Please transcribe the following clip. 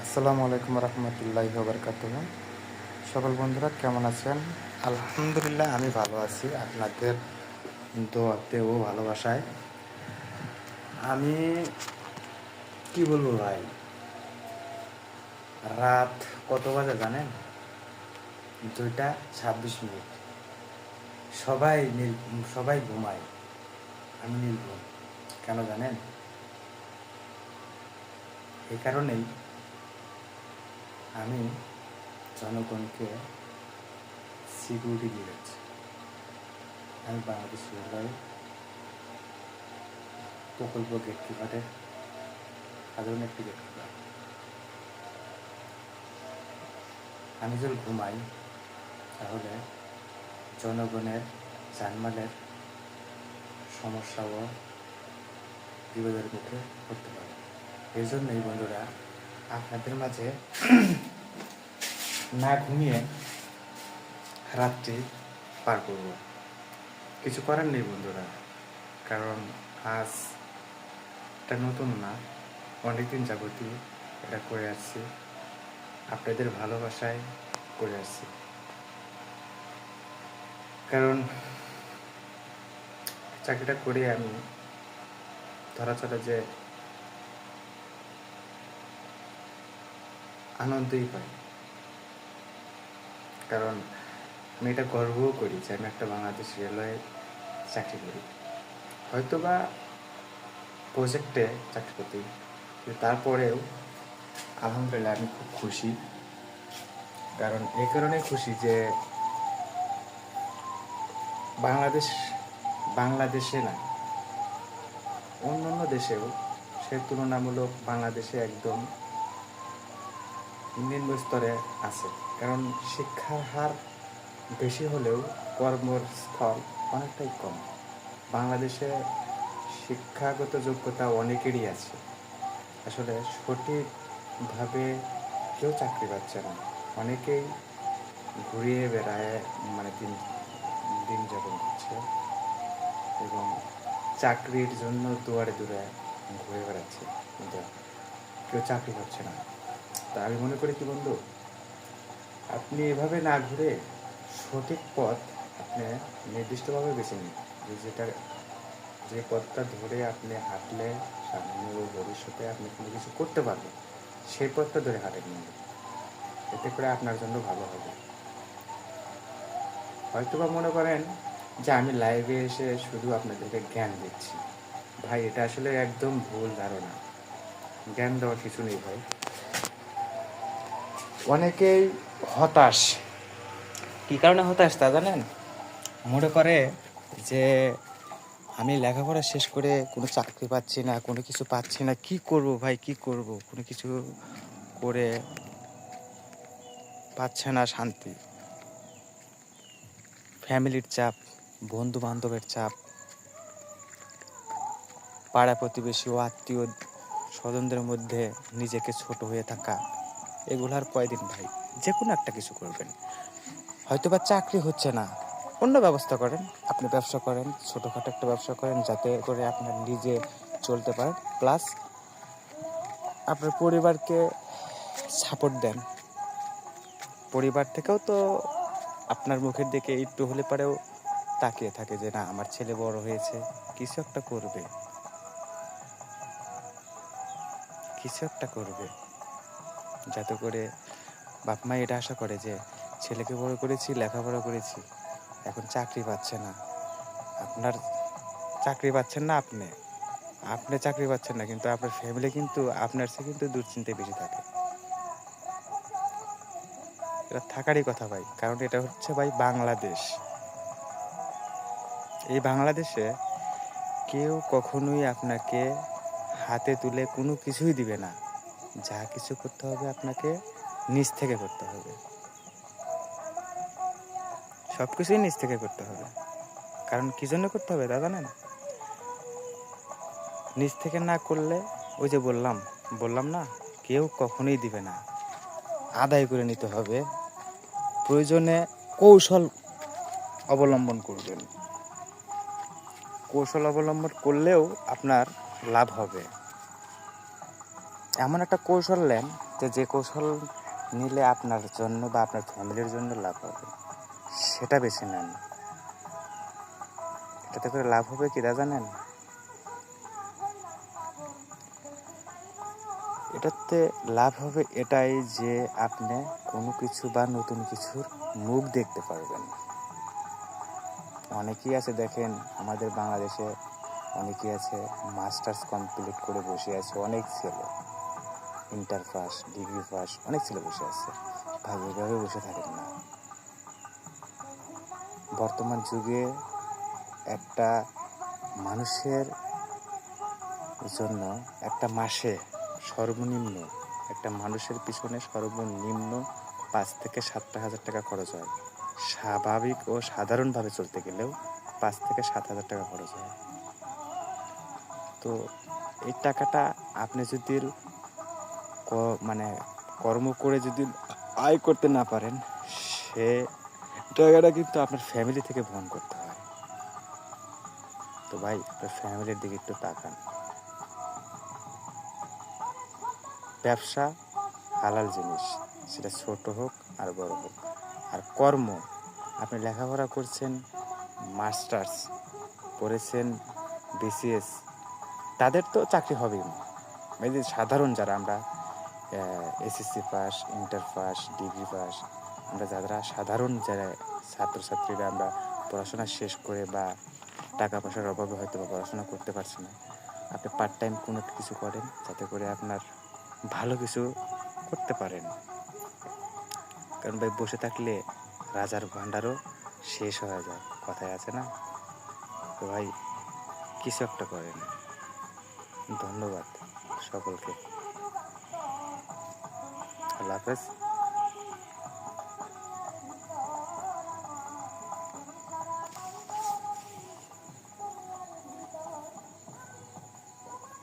আসসালামু আলাইকুম রহমতুল্লাহি ওবরকাতুহু। সকল বন্ধুরা কেমন আছেন? আলহামদুলিল্লাহ আমি ভালো আছি, আপনাদের দোয়াতে ও ভালোবাসায়। আমি কি বলবো ভাই, রাত কত বাজে জানেন? 2:26। সবাই ঘুমায়, আমি নির্ঘুম। কেন জানেন? এই কারণেই আমি জনগণকে সিকিউরিটি দিয়ে যাচ্ছি। আমি বাংলাদেশ রেলওয়ে প্রকল্প গেট কিপারের সাধারণ একটি গেট কিপার। আমি যদি ঘুমাই তাহলে জনগণের জানমালের সমস্যাও বিপদের মুখে পড়তে পারে। এই জন্যই বন্ধুরা আপনাদের মাঝে না ঘুমিয়ে রাত্রি পার করব। কিছু করার নেই বন্ধুরা, কারণ আজ এটা নতুন না, অনেকদিন যাবতীয় এটা করে আসছি, আপনাদের ভালোবাসায় করে আসছি। কারণ চাকরিটা করে আমি ধরাচলে যে আনন্দই পাই, কারণ আমি এটা গর্বও করি যে আমি একটা বাংলাদেশ রেলওয়ে চাকরি করি। হয়তো বা প্রজেক্টে চাকরি করতে, কিন্তু তারপরেও আলহামদুলিল্লাহ আমি খুব খুশি। কারণ এই কারণে খুশি যে বাংলাদেশে না, অন্য দেশেও সে তুলনামূলক বাংলাদেশে একদম নিম্ন স্তরে আছে। কারণ শিক্ষার হার বেশি হলেও কর্মস্থল অনেকটাই কম। বাংলাদেশে শিক্ষাগত যোগ্যতা অনেকেরই আছে, আসলে সঠিকভাবে কেউ চাকরি পাচ্ছে না। অনেকেই ঘুরিয়ে বেড়ায়, মানে দিন যাপন করছে এবং চাকরির জন্য দুয়ারে দুয়ারে ঘুরে বেড়াচ্ছে, কিন্তু কেউ চাকরি পাচ্ছে না। তা আমি মনে করি কি বন্ধু, আপনি এভাবে না ঘুরে সঠিক পথ আপনি নির্দিষ্টভাবে বেছে নিন। যে পথটা ধরে আপনি হাঁটলে সামনে ও ভবিষ্যতে আপনি কোনো কিছু করতে পারবেন, সেই পথটা ধরে হাঁটেন নিন। এতে করে আপনার জন্য ভালো হবে। হয়তো বা মনে করেন যে আমি লাইভে এসে শুধু আপনাদেরকে জ্ঞান দিচ্ছি। ভাই, এটা আসলে একদম ভুল ধারণা। জ্ঞান দেওয়ার কিছু নেই ভাই। অনেকেই হতাশ। কী কারণে হতাশ তা জানেন? মনে করে যে আমি লেখাপড়া শেষ করে কোনো চাকরি পাচ্ছি না, কোনো কিছু পাচ্ছি না, কি করব ভাই, কি করব, কোনো কিছু করে পাচ্ছে না শান্তি। ফ্যামিলির চাপ, বন্ধু বান্ধবের চাপ, পাড়া প্রতিবেশী ও আত্মীয় স্বজনদের মধ্যে নিজেকে ছোট হয়ে থাকা, এগুলার কয়দিন ভাই? যে কোনো একটা কিছু করবেন। হয়তো বা চাকরি হচ্ছে না, অন্য ব্যবস্থা করেন। আপনি ব্যবসা করেন, ছোটোখাটো একটা ব্যবসা করেন, যাতে করে আপনার নিজে চলতে পারেন, প্লাস আপনার পরিবারকে সাপোর্ট দেন। পরিবার থেকেও তো আপনার মুখের দিকে একটু হলে পরেও তাকিয়ে থাকে যে না, আমার ছেলে বড় হয়েছে, কিছু একটা করবে, কিছু একটা করবে। যাতে করে বাপ মা এটা আশা করে যে ছেলেকে বড় করেছি, লেখাপড়া করেছি, এখন চাকরি পাচ্ছে না। আপনার চাকরি পাচ্ছেন না, আপনি চাকরি পাচ্ছেন না, কিন্তু আপনার ফ্যামিলি কিন্তু আপনার চেয়ে কিন্তু দুশ্চিন্তায় বেশি থাকে। এটা থাকারই কথা ভাই, কারণ এটা হচ্ছে ভাই বাংলাদেশ। এই বাংলাদেশে কেউ কখনোই আপনাকে হাতে তুলে কোনো কিছুই দিবে না। যা কিছু করতে হবে আপনাকে নিজ থেকে করতে হবে, সব কিছুই নিজ থেকে করতে হবে। কারণ কী জন্য করতে হবে তা জানেন? নিজ থেকে না করলে ওই যে বললাম না, কেউ কখনোই দিবে না। আদায় করে নিতে হবে, প্রয়োজনে কৌশল অবলম্বন করবেন। কৌশল অবলম্বন করলেও আপনার লাভ হবে। এমন একটা কৌশল নেন যে কৌশল নিলে আপনার জন্য বা আপনার ফ্যামিলির জন্য লাভ হবে, সেটা বেছে নেন। এটাতে করে লাভ হবে কি তা জানেন? এটাতে লাভ হবে এটাই যে আপনি কোনো কিছু বা নতুন কিছুর মুখ দেখতে পারবেন। অনেকেই আছে দেখেন আমাদের বাংলাদেশে, অনেকেই আছে মাস্টার্স কমপ্লিট করে বসে আছে, অনেক ছেলে ইন্টার পাস, ডিগ্রি পাস, অনেক ছেলে বসে আছে। ভাই এভাবে বসে থাকেন না। বর্তমান যুগে একটা মানুষের জন্য একটা মাসে সর্বনিম্ন, একটা মানুষের পিছনে সর্বনিম্ন 5 থেকে 7,000 টাকা খরচ হয়। স্বাভাবিক ও সাধারণভাবে চলতে গেলেও 5 থেকে 7,000 টাকা খরচ হয়। তো এই টাকাটা আপনি যদি মানে কর্ম করে যদি আয় করতে না পারেন, সে টাকাটা কিন্তু আপনার ফ্যামিলি থেকে বহন করতে হয়। তো ভাই আপনার ফ্যামিলির দিকে একটু তাকান। ব্যবসা হালাল জিনিস, সেটা ছোট হোক আর বড় হোক। আর কর্ম, আপনি লেখাপড়া করছেন, মাস্টার্স করেছেন, বিসিএস, তাদের তো চাকরি হবেই। এই যে সাধারণ যারা আমরা SSC pass, inter pass, degree pass, আমরা যারা সাধারণ যারা ছাত্রছাত্রীরা আমরা পড়াশোনা শেষ করে বা টাকা পয়সার অভাবে হয়তো বা পড়াশোনা করতে পারছি না, আপনি পার্ট টাইম কোনো কিছু করেন যাতে করে আপনার ভালো কিছু করতে পারেন। কারণ ভাই বসে থাকলে রাজার ভাণ্ডারও শেষ হয়ে যায়, কথায় আছে না? তো ভাই কিছু একটা করেন। ধন্যবাদ সকলকে। আল্লাহ হাফেজ।